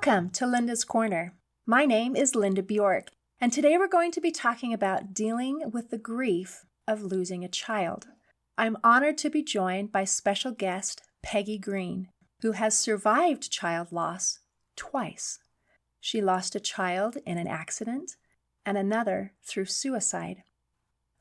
Welcome to Linda's Corner. My name is Linda Bjork, and today we're going to be talking about dealing with the grief of losing a child. I'm honored to be joined by special guest Peggy Green, who has survived child loss twice. She lost a child in an accident and another through suicide.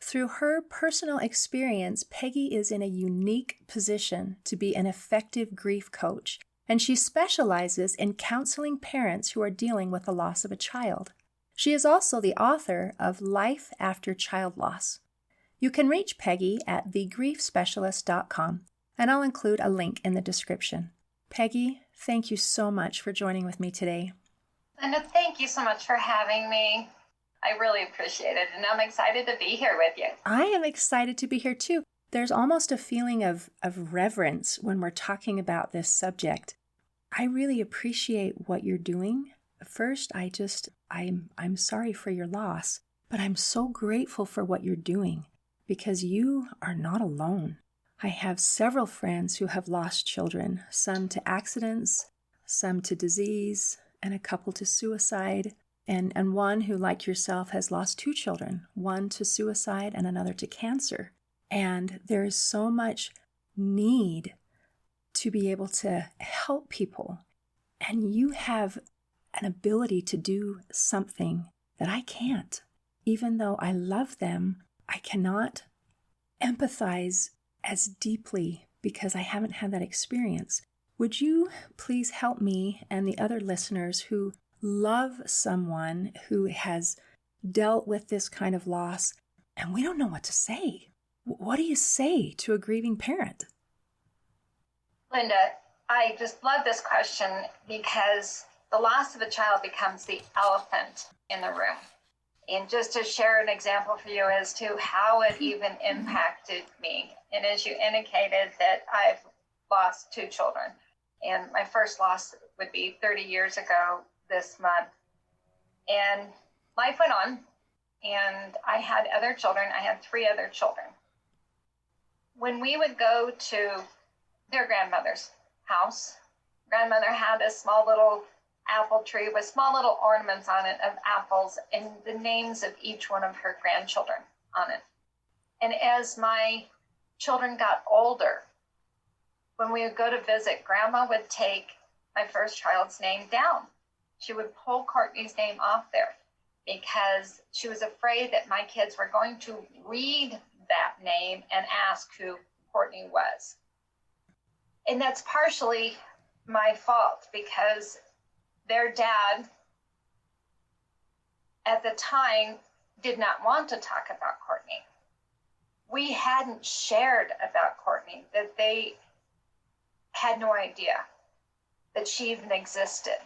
Through her personal experience, Peggy is in a unique position to be an effective grief coach, and she specializes in counseling parents who are dealing with the loss of a child. She is also the author of Life After Child Loss. You can reach Peggy at thegriefspecialist.com, and I'll include a link in the description. Peggy, thank you so much for joining with me today. Linda, thank you so much for having me. I really appreciate it, and I'm excited to be here with you. I am excited to be here too. There's almost a feeling of reverence when we're talking about this subject. I really appreciate what you're doing. First, I'm sorry for your loss, but I'm so grateful for what you're doing because you are not alone. I have several friends who have lost children, some to accidents, some to disease, and a couple to suicide. And one who, like yourself, has lost two children, one to suicide and another to cancer. And there is so much need to be able to help people. And you have an ability to do something that I can't. Even though I love them, I cannot empathize as deeply because I haven't had that experience. Would you please help me and the other listeners who love someone who has dealt with this kind of loss, and we don't know what to say? What do you say to a grieving parent? Linda, I just love this question because the loss of a child becomes the elephant in the room. And just to share an example for you as to how it even impacted me. And as you indicated that I've lost two children, and my first loss would be 30 years ago this month. And life went on, and I had other children. I had three other children. When we would go to their grandmother's house, grandmother had a small little apple tree with small little ornaments on it of apples and the names of each one of her grandchildren on it. And as my children got older, when we would go to visit, Grandma would take my first child's name down. She would pull Courtney's name off there because she was afraid that my kids were going to read that name and ask who Courtney was. And that's partially my fault because their dad at the time did not want to talk about Courtney. We hadn't shared about Courtney, that they had no idea that she even existed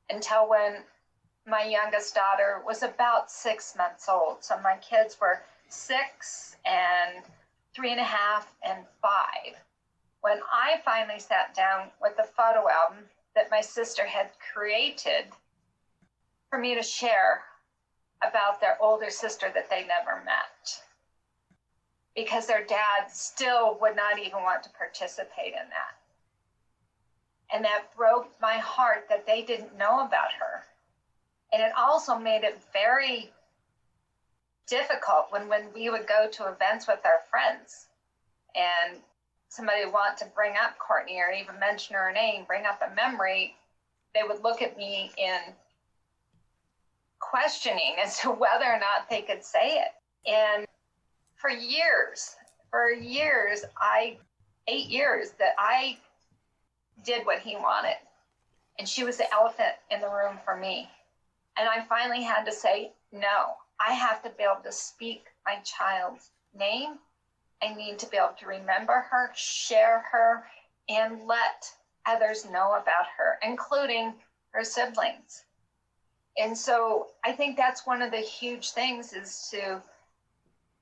until when my youngest daughter was about 6 months old. So my kids were 6 and 3.5 and 5. When I finally sat down with the photo album that my sister had created for me to share about their older sister that they never met, because their dad still would not even want to participate in that. And that broke my heart that they didn't know about her. And it also made it very difficult when we would go to events with our friends and somebody would want to bring up Courtney or even mention her name, bring up a memory, they would look at me in questioning as to whether or not they could say it. And for years, 8 years that I did what he wanted. And she was the elephant in the room for me. And I finally had to say, no, I have to be able to speak my child's name. I need to be able to remember her, share her, and let others know about her, including her siblings. And so I think that's one of the huge things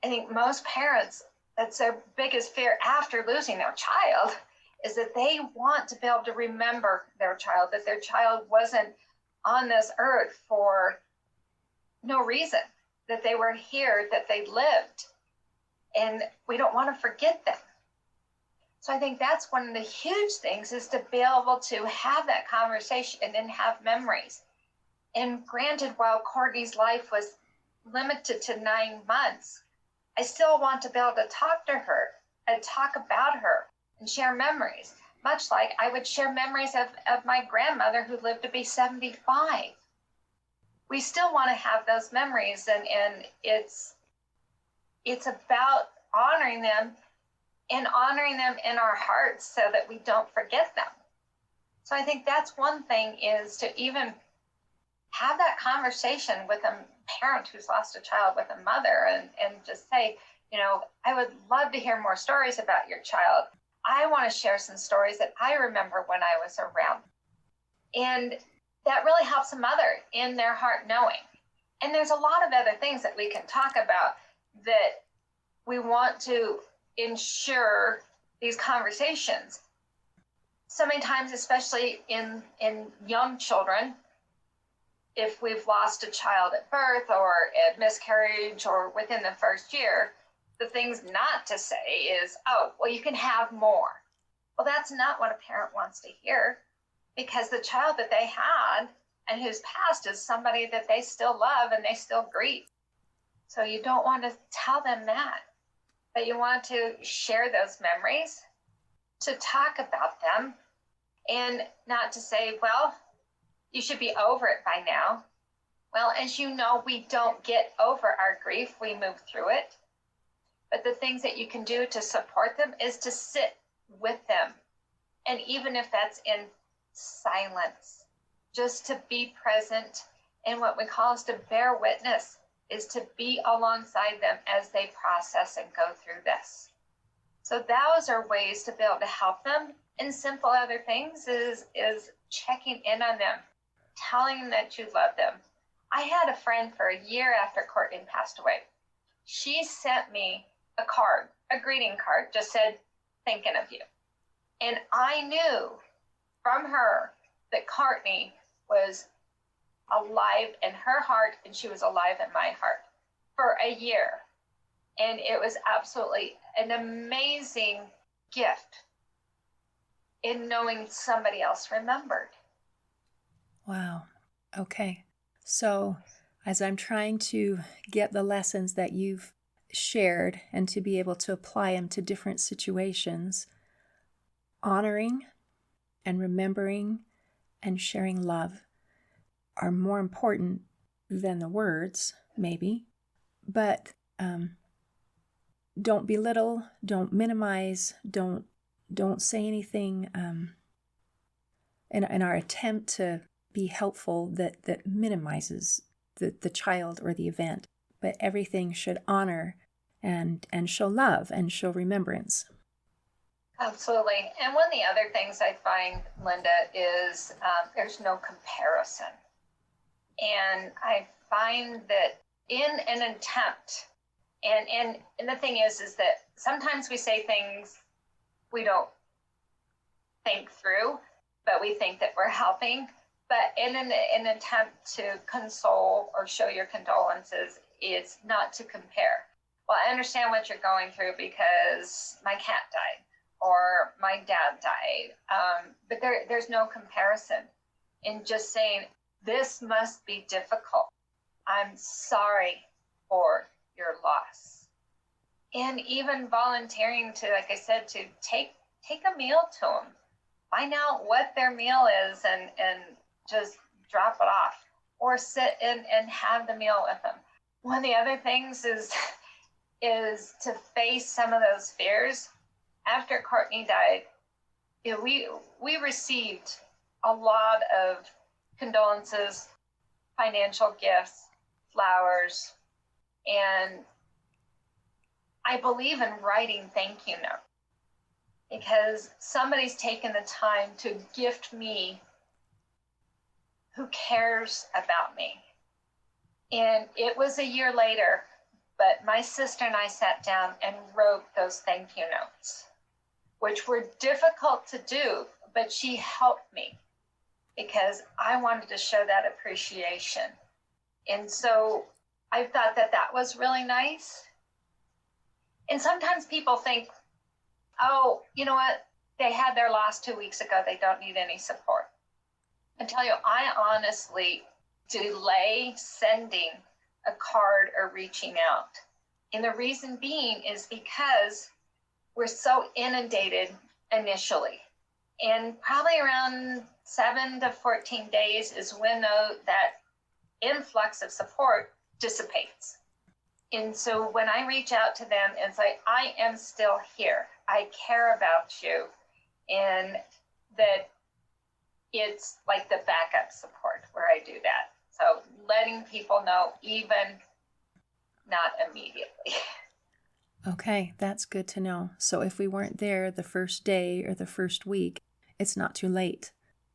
I think most parents, that's their biggest fear after losing their child, is that they want to be able to remember their child, that their child wasn't on this earth for no reason, that they were here, that they lived, and we don't want to forget them. So I think that's one of the huge things, is to be able to have that conversation and have memories. And granted, while Courtney's life was limited to 9 months, I still want to be able to talk to her and talk about her and share memories, much like I would share memories of my grandmother who lived to be 75. We still want to have those memories, and it's about honoring them and honoring them in our hearts so that we don't forget them. So I think that's one thing, is to even have that conversation with a parent who's lost a child, with a mother, and just say, I would love to hear more stories about your child. I want to share some stories that I remember when I was around. And that really helps a mother in their heart knowing. And there's a lot of other things that we can talk about that we want to ensure these conversations. So many times, especially in young children, if we've lost a child at birth or at miscarriage or within the first year, the things not to say is, oh, well, you can have more. Well, that's not what a parent wants to hear, because the child that they had and who's passed is somebody that they still love and they still grieve. So you don't want to tell them that, but you want to share those memories, to talk about them, and not to say, well, you should be over it by now. Well, as you know, we don't get over our grief, we move through it. But the things that you can do to support them is to sit with them. And even if that's in silence, just to be present, and what we call is to bear witness, is to be alongside them as they process and go through this. So those are ways to be able to help them. And simple other things is checking in on them, telling them that you love them. I had a friend for a year after Courtney passed away. She sent me a card, a greeting card, just said, thinking of you. And I knew from her that Courtney was alive in her heart, and she was alive in my heart for a year. And it was absolutely an amazing gift in knowing somebody else remembered. Wow. Okay. So as I'm trying to get the lessons that you've shared and to be able to apply them to different situations, honoring and remembering and sharing love are more important than the words, maybe. But don't belittle, don't minimize, don't say anything in our attempt to be helpful that minimizes the child or the event. But everything should honor and show love and show remembrance. Absolutely. And one of the other things I find, Linda, is there's no comparison. And I find that in an attempt, and the thing is that sometimes we say things we don't think through, but we think that we're helping. But in an attempt to console or show your condolences, it's not to compare. Well, I understand what you're going through because my cat died or my dad died. But there's no comparison in just saying, this must be difficult. I'm sorry for your loss. And even volunteering to, like I said, to take a meal to them, find out what their meal is and just drop it off, or sit and have the meal with them. One of the other things is to face some of those fears. After Courtney died, we received a lot of condolences, financial gifts, flowers, and I believe in writing thank you notes, because somebody's taken the time to gift me who cares about me. And it was a year later, but my sister and I sat down and wrote those thank you notes, which were difficult to do, but she helped me because I wanted to show that appreciation. And so I thought that was really nice. And sometimes people think, oh, you know what? They had their loss 2 weeks ago. They don't need any support. I tell you, I honestly delay sending a card or reaching out. And the reason being is because we're so inundated initially. And probably around 7 to 14 days is when that influx of support dissipates. And so when I reach out to them and say, I am still here, I care about you, and that it's like the backup support where I do that. So letting people know, even not immediately. Okay, that's good to know. So if we weren't there the first day or the first week, it's not too late.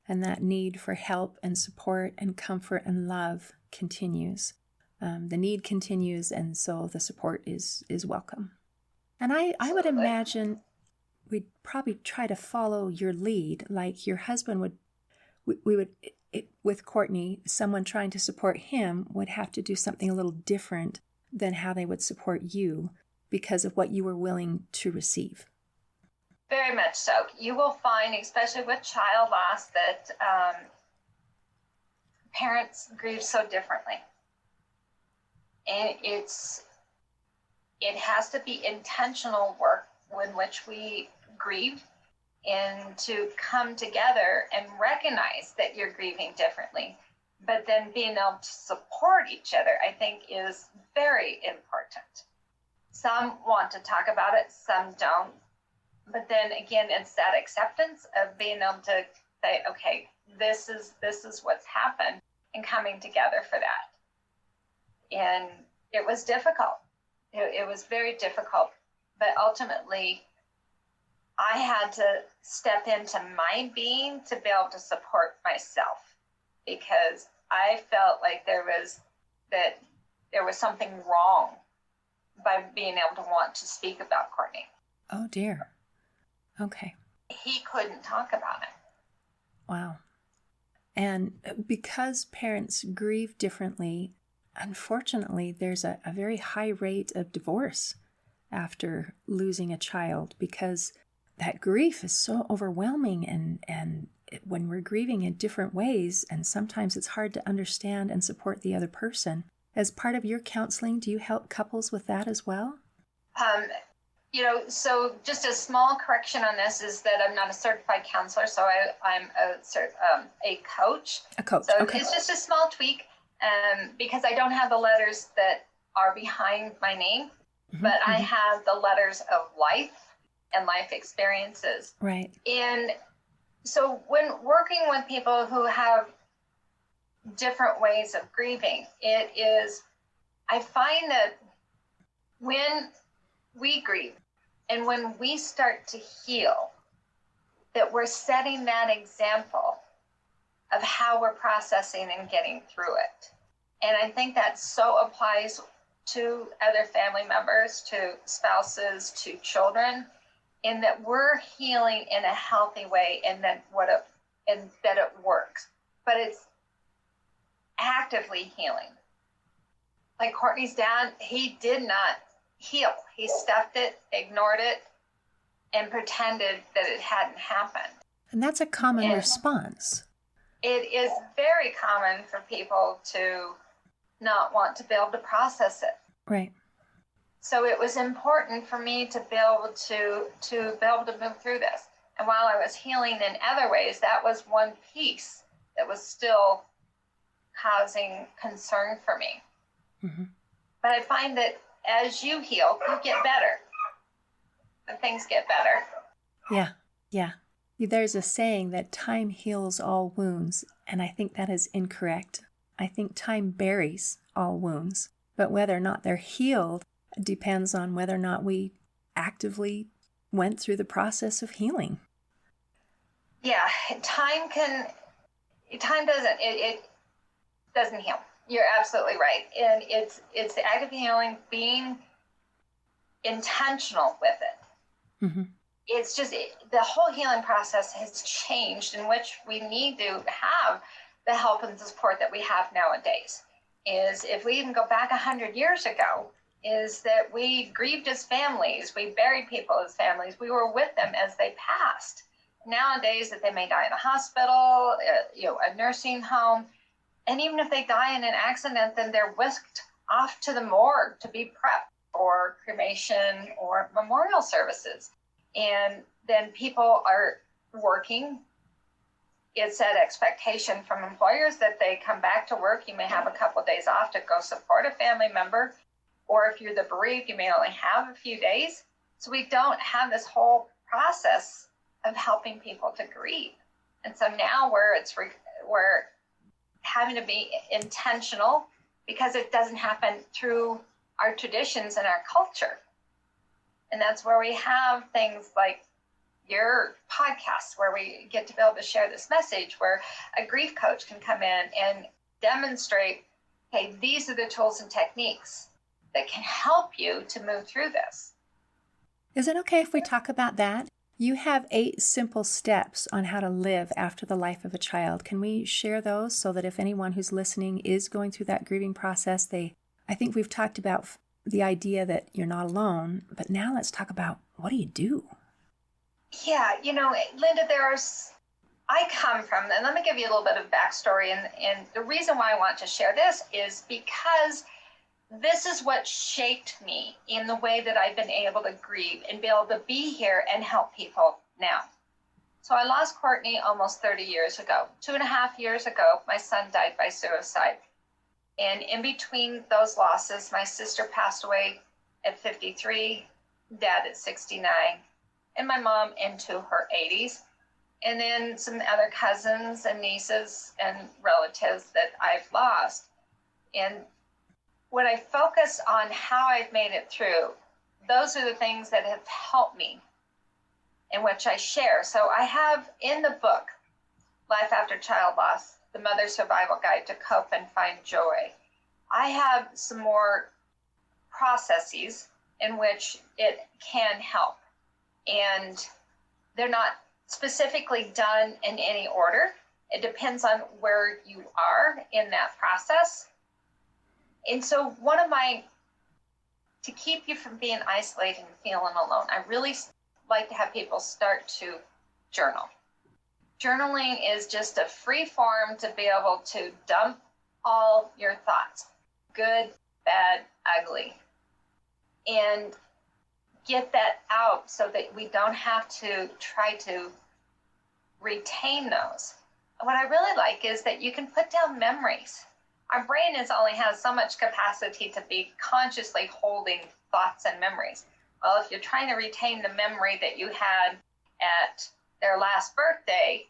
And that need for help and support and comfort and love continues. The need continues, and so the support is welcome. And I would imagine we'd probably try to follow your lead, like your husband would. We would, with Courtney, someone trying to support him would have to do something a little different than how they would support you because of what you were willing to receive. Very much so. You will find, especially with child loss, that parents grieve so differently. And it has to be intentional work in which we grieve, and to come together and recognize that you're grieving differently. But then being able to support each other, I think, is very important. Some want to talk about it, some don't. But then again, it's that acceptance of being able to say, okay, this is what's happened, and coming together for that. And it was difficult. It was very difficult. But ultimately, I had to step into my being to be able to support myself, because I felt like there was something wrong by being able to want to speak about Courtney. Oh, dear. Okay. He couldn't talk about it. Wow. And because parents grieve differently, unfortunately, there's a very high rate of divorce after losing a child, because that grief is so overwhelming, and when we're grieving in different ways, and sometimes it's hard to understand and support the other person. As part of your counseling, do you help couples with that as well? So just a small correction on this is that I'm not a certified counselor, so I'm a coach. A coach, so okay. It's just a small tweak, because I don't have the letters that are behind my name, but I have the letters of life and life experiences. Right. And so when working with people who have different ways of grieving, I find that when we grieve and when we start to heal, that we're setting that example of how we're processing and getting through it. And I think that so applies to other family members, to spouses, to children, in that we're healing in a healthy way, and that it works. But it's actively healing. Like Courtney's dad, he did not heal. He stuffed it, ignored it, and pretended that it hadn't happened. And that's a common response. It is very common for people to not want to be able to process it. Right. So it was important for me to be able to move through this. And while I was healing in other ways, that was one piece that was still causing concern for me. Mm-hmm. But I find that as you heal, you get better. And things get better. Yeah. There's a saying that time heals all wounds, and I think that is incorrect. I think time buries all wounds, but whether or not they're healed depends on whether or not we actively went through the process of healing. Yeah, time doesn't heal. You're absolutely right. And it's the act of healing, being intentional with it. Mm-hmm. It's just the whole healing process has changed, in which we need to have the help and support that we have nowadays. Is if we even go back 100 years ago, is that we grieved as families. We buried people as families. We were with them as they passed. Nowadays, that they may die in a hospital, a nursing home, and even if they die in an accident, then they're whisked off to the morgue to be prepped for cremation or memorial services. And then people are working. It's that expectation from employers that they come back to work. You may have a couple of days off to go support a family member. Or if you're the bereaved, you may only have a few days. So we don't have this whole process of helping people to grieve. And so now we're having to be intentional because it doesn't happen through our traditions and our culture. And that's where we have things like your podcast, where we get to be able to share this message, where a grief coach can come in and demonstrate, hey, these are the tools and techniques that can help you to move through this. Is it okay if we talk about that? You have 8 simple steps on how to live after the life of a child. Can we share those so that if anyone who's listening is going through that grieving process, I think we've talked about the idea that you're not alone, but now let's talk about what do you do? Yeah, Linda, I come from, and let me give you a little bit of backstory. And the reason why I want to share this is because this is what shaped me in the way that I've been able to grieve and be able to be here and help people now. So I lost Courtney almost 30 years ago. 2.5 years ago, my son died by suicide. And in between those losses, my sister passed away at 53, dad at 69, and my mom into her 80s. And then some other cousins and nieces and relatives that I've lost. And when I focus on how I've made it through, those are the things that have helped me and which I share. So I have in the book, Life After Child Loss, the Mother's Survival Guide to Cope and Find Joy. I have some more processes in which it can help. And they're not specifically done in any order. It depends on where you are in that process. And so to keep you from being isolated and feeling alone, I really like to have people start to journal. Journaling is just a free form to be able to dump all your thoughts, good, bad, ugly, and get that out so that we don't have to try to retain those. What I really like is that you can put down memories. Our brain only has so much capacity to be consciously holding thoughts and memories. Well, if you're trying to retain the memory that you had at their last birthday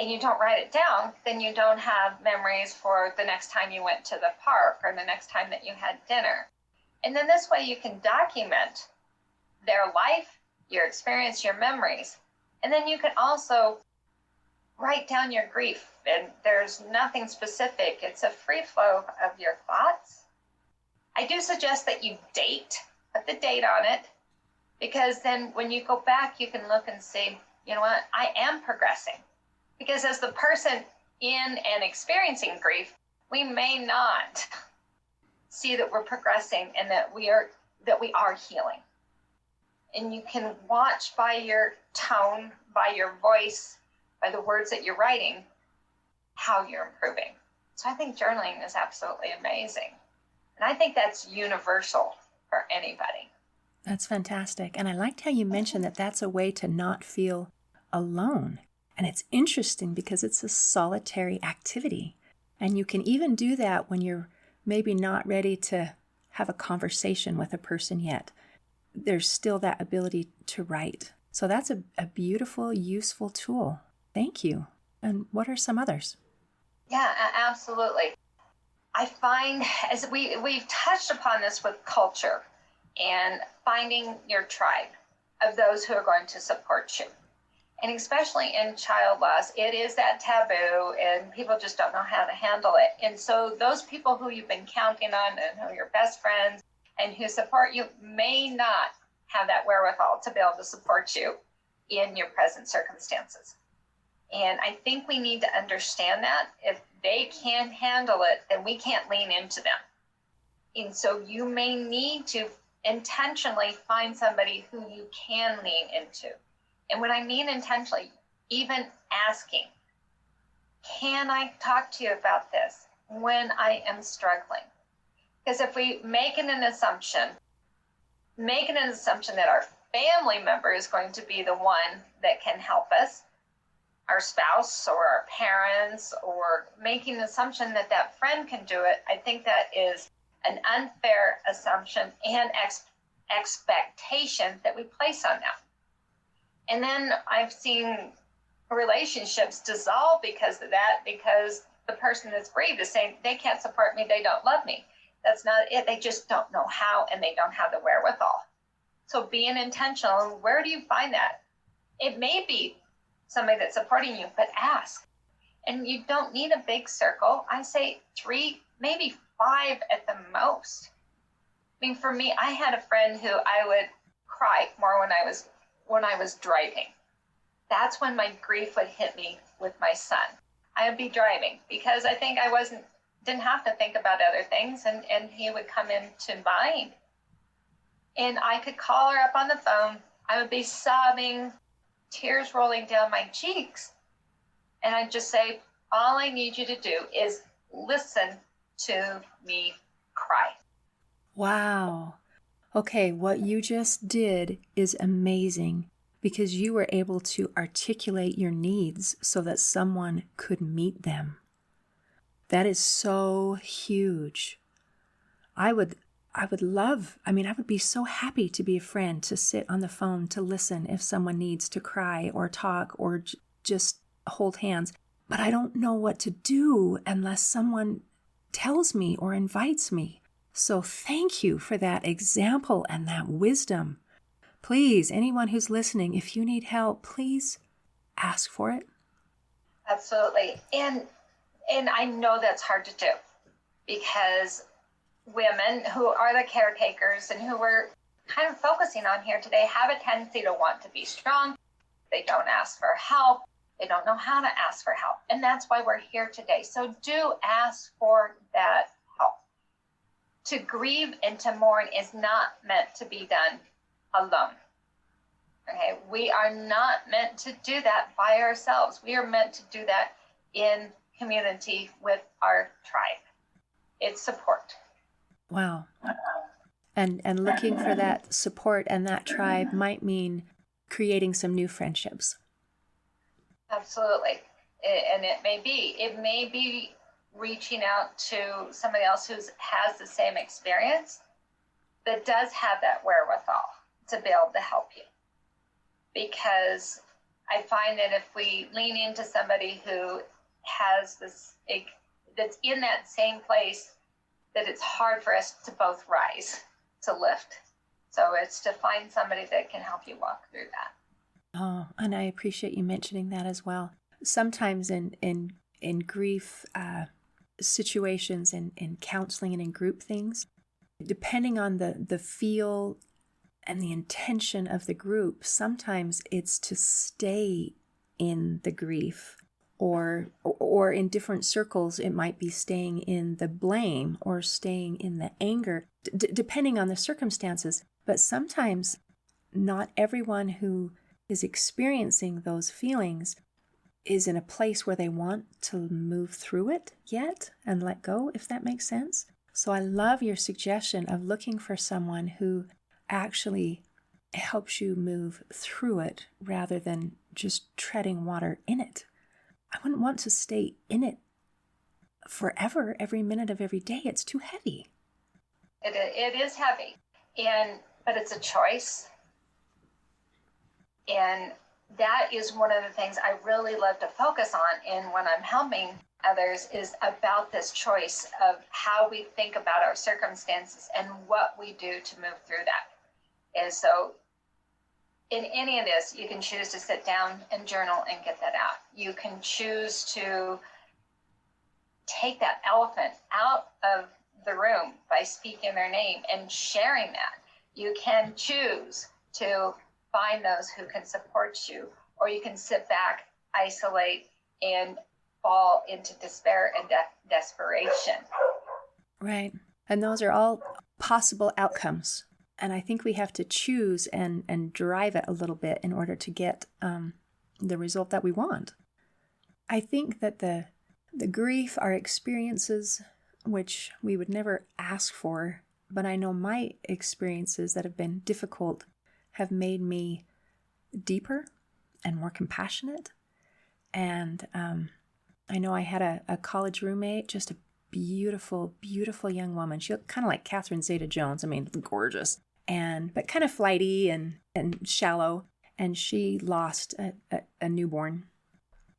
and you don't write it down, then you don't have memories for the next time you went to the park or the next time that you had dinner. And then this way you can document their life, your experience, your memories. And then you can also write down your grief. And there's nothing specific. It's a free flow of your thoughts. I do suggest that you put the date on it, because then when you go back, you can look and see, you know what, I am progressing. Because as the person in and experiencing grief, we may not see that we're progressing and that we are healing. And you can watch by your tone, by your voice, by the words that you're writing, how you're improving. So I think journaling is absolutely amazing. And I think that's universal for anybody. That's fantastic. And I liked how you mentioned that that's a way to not feel alone. And it's interesting because it's a solitary activity. And you can even do that when you're maybe not ready to have a conversation with a person yet. There's still that ability to write. So that's a beautiful, useful tool. Thank you. And what are some others? Yeah, absolutely. I find, as we've touched upon this with culture and finding your tribe of those who are going to support you. And especially in child loss, it is that taboo and people just don't know how to handle it. And so those people who you've been counting on and who are your best friends and who support you may not have that wherewithal to be able to support you in your present circumstances. And I think we need to understand that if they can't handle it, then we can't lean into them. And so you may need to intentionally find somebody who you can lean into. And when I mean intentionally, even asking, can I talk to you about this when I am struggling? Because if we make an assumption that our family member is going to be the one that can help us, our spouse or our parents, or making an assumption that that friend can do it, I think that is an unfair assumption and expectation that we place on them. And then I've seen relationships dissolve because of that, because the person that's grieved is saying they can't support me, they don't love me. That's not it. They just don't know how, and they don't have the wherewithal. So being intentional, where do you find that? It may be somebody that's supporting you, but ask. And you don't need a big circle. I say 3, maybe 5 at the most. I mean, for me, I had a friend who I would cry more when I was driving. That's when my grief would hit me with my son. I would be driving because I think I didn't have to think about other things, and he would come into mind. And I could call her up on the phone. I would be sobbing, tears rolling down my cheeks. And I'd just say, all I need you to do is listen to me cry. Wow. Okay, what you just did is amazing because you were able to articulate your needs so that someone could meet them. That is so huge. I would be so happy to be a friend, to sit on the phone, to listen if someone needs to cry or talk or just hold hands. But I don't know what to do unless someone tells me or invites me. So thank you for that example and that wisdom. Please, anyone who's listening, if you need help, please ask for it. Absolutely. And I know that's hard to do because women who are the caretakers and who we're kind of focusing on here today have a tendency to want to be strong. They don't ask for help. They don't know how to ask for help. And that's why we're here today. So do ask for that help. To grieve and to mourn is not meant to be done alone. Okay, we are not meant to do that by ourselves. We are meant to do that in community with our tribe. It's support. Wow. And looking for that support and that tribe might mean creating some new friendships. Absolutely. And it may be reaching out to somebody else who has the same experience that does have that wherewithal to be able to help you. Because I find that if we lean into somebody who has that's in that same place, that it's hard for us to both rise, to lift. So it's to find somebody that can help you walk through that. Oh, and I appreciate you mentioning that as well. Sometimes in grief situations, in counseling and in group things, depending on the feel and the intention of the group, sometimes it's to stay in the grief, or in different circles, it might be staying in the blame or staying in the anger, depending on the circumstances. But sometimes not everyone who is experiencing those feelings is in a place where they want to move through it yet and let go, if that makes sense. So I love your suggestion of looking for someone who actually helps you move through it rather than just treading water in it. I wouldn't want to stay in it forever, every minute of every day. It's too heavy. It is heavy, but it's a choice. And that is one of the things I really love to focus on in when I'm helping others, is about this choice of how we think about our circumstances and what we do to move through that. And so in any of this, you can choose to sit down and journal and get that out. You can choose to take that elephant out of the room by speaking their name and sharing that. You can choose to find those who can support you, or you can sit back, isolate, and fall into despair and desperation. Right. And those are all possible outcomes. And I think we have to choose and drive it a little bit in order to get the result that we want. I think that the grief are experiences which we would never ask for, but I know my experiences that have been difficult have made me deeper and more compassionate. And I know I had a college roommate, just a beautiful, beautiful young woman. She looked kind of like Catherine Zeta-Jones. I mean, gorgeous, but kind of flighty and shallow. And she lost a newborn.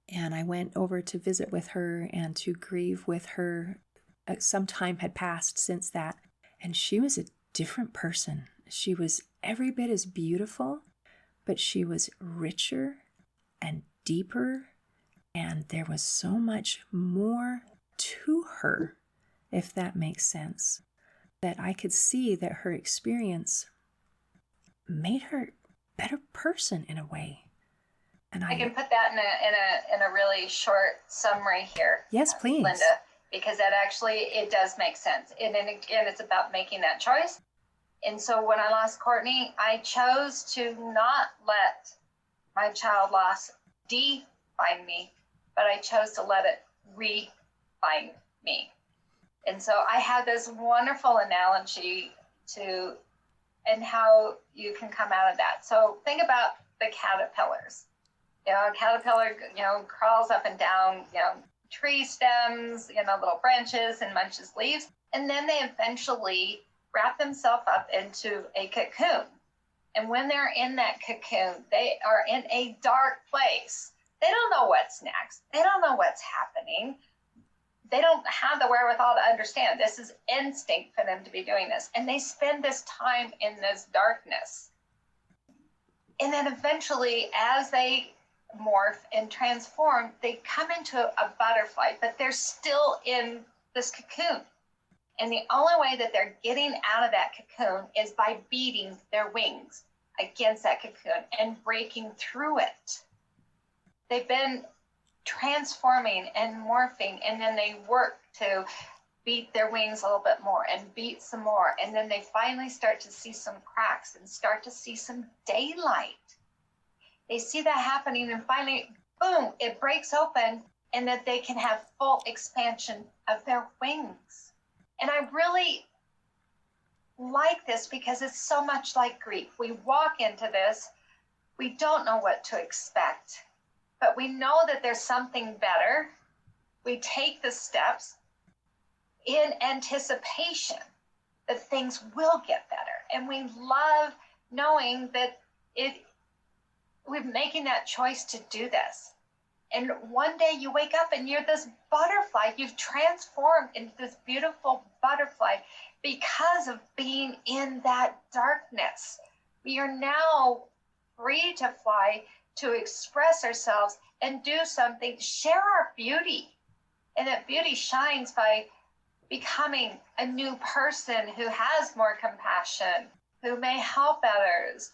And I went over to visit with her and to grieve with her. Some time had passed since that. And she was a different person. She was every bit as beautiful, but she was richer and deeper. And there was so much more to her, if that makes sense, that I could see that her experience made her a better person in a way. And I can put that in a really short summary here. Yes, please. Linda, because that actually, it does make sense. And then again, it's about making that choice. And so when I lost Courtney, I chose to not let my child loss define me, but I chose to let it refine me. And so I have this wonderful analogy and how you can come out of that. So think about the caterpillars. A caterpillar, crawls up and down, tree stems, little branches and munches leaves. And then they eventually wrap themselves up into a cocoon. And when they're in that cocoon, they are in a dark place. They don't know what's next. They don't know what's happening. They don't have the wherewithal to understand. This is instinct for them to be doing this. And they spend this time in this darkness. And then eventually, as they morph and transform, they come into a butterfly, but they're still in this cocoon. And the only way that they're getting out of that cocoon is by beating their wings against that cocoon and breaking through it. They've been transforming and morphing, and then they work to beat their wings a little bit more and beat some more. And then they finally start to see some cracks and start to see some daylight. They see that happening, and finally, boom, it breaks open, and that they can have full expansion of their wings. And I really like this because it's so much like grief. We walk into this, we don't know what to expect, but we know that there's something better. We take the steps in anticipation that things will get better. And we love knowing that we're making that choice to do this. And one day you wake up and you're this butterfly. You've transformed into this beautiful butterfly because of being in that darkness. We are now free to fly, to express ourselves and do something, share our beauty. And that beauty shines by becoming a new person who has more compassion, who may help others,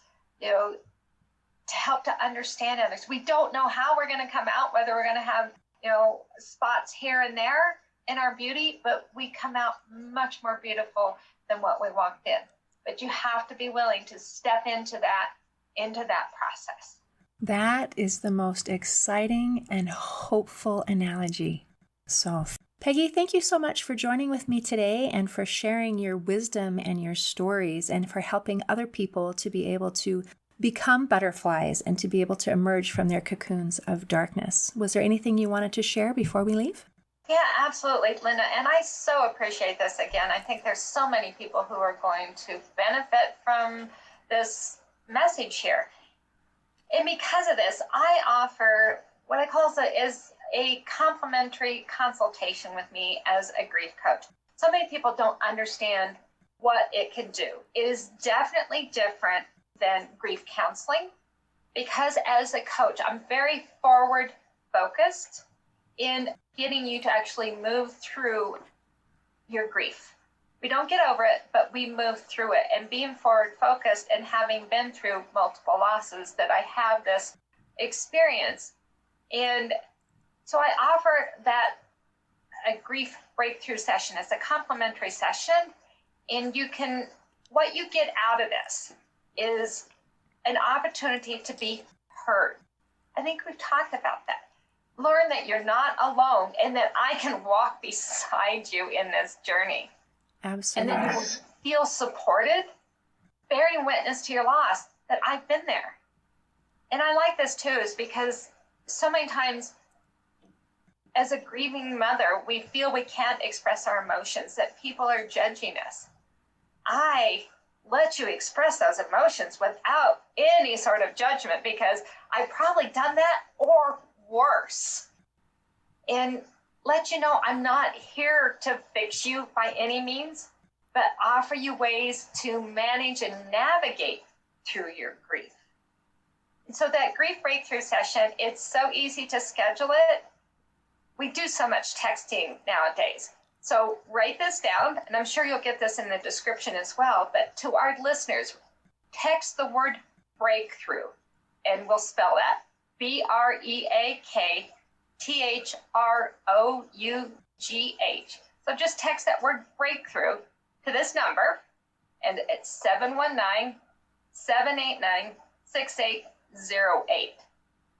to help to understand others. We don't know how we're going to come out, whether we're going to have, spots here and there in our beauty, but we come out much more beautiful than what we walked in. But you have to be willing to step into that process. That is the most exciting and hopeful analogy. So, Peggy, thank you so much for joining with me today and for sharing your wisdom and your stories and for helping other people to be able to become butterflies and to be able to emerge from their cocoons of darkness. Was there anything you wanted to share before we leave? Yeah, absolutely, Linda. And I so appreciate this again. I think there's so many people who are going to benefit from this message here. And because of this, I offer what I call is a complimentary consultation with me as a grief coach. So many people don't understand what it can do. It is definitely different than grief counseling because as a coach, I'm very forward focused in getting you to actually move through your grief. We don't get over it, but we move through it. And being forward focused and having been through multiple losses, that I have this experience. And so I offer that a grief breakthrough session. It's a complimentary session. And what you get out of this is an opportunity to be heard. I think we've talked about that. Learn that you're not alone and that I can walk beside you in this journey. Absolutely. And that you will feel supported, bearing witness to your loss, that I've been there. And I like this too, is because so many times as a grieving mother, we feel we can't express our emotions, that people are judging us. I let you express those emotions without any sort of judgment, because I've probably done that or worse. And let you know I'm not here to fix you by any means, but offer you ways to manage and navigate through your grief. And so that grief breakthrough session, it's so easy to schedule it. We do so much texting nowadays. So write this down, and I'm sure you'll get this in the description as well. But to our listeners, text the word breakthrough, and we'll spell that BREAKTHROUGH. So just text that word breakthrough to this number, and it's 719-789-6808.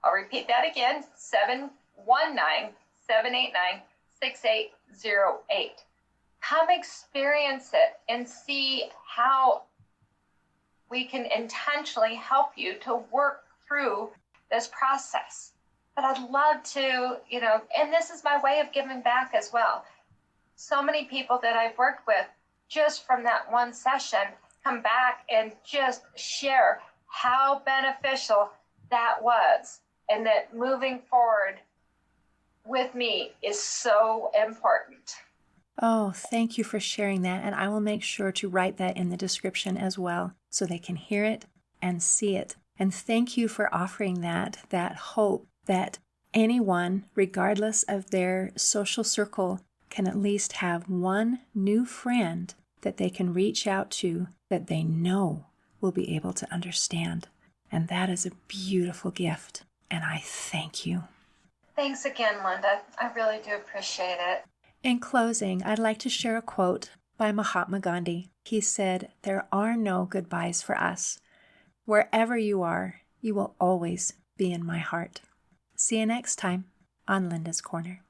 I'll repeat that again, 719-789-6808. Come experience it and see how we can intentionally help you to work through this process. But I'd love to, and this is my way of giving back as well. So many people that I've worked with just from that one session come back and just share how beneficial that was, and that moving forward with me is so important. Oh, thank you for sharing that. And I will make sure to write that in the description as well, so they can hear it and see it. And thank you for offering that hope that anyone, regardless of their social circle, can at least have one new friend that they can reach out to that they know will be able to understand. And that is a beautiful gift. And I thank you. Thanks again, Linda. I really do appreciate it. In closing, I'd like to share a quote by Mahatma Gandhi. He said, "There are no goodbyes for us. Wherever you are, you will always be in my heart." See you next time on Linda's Corner.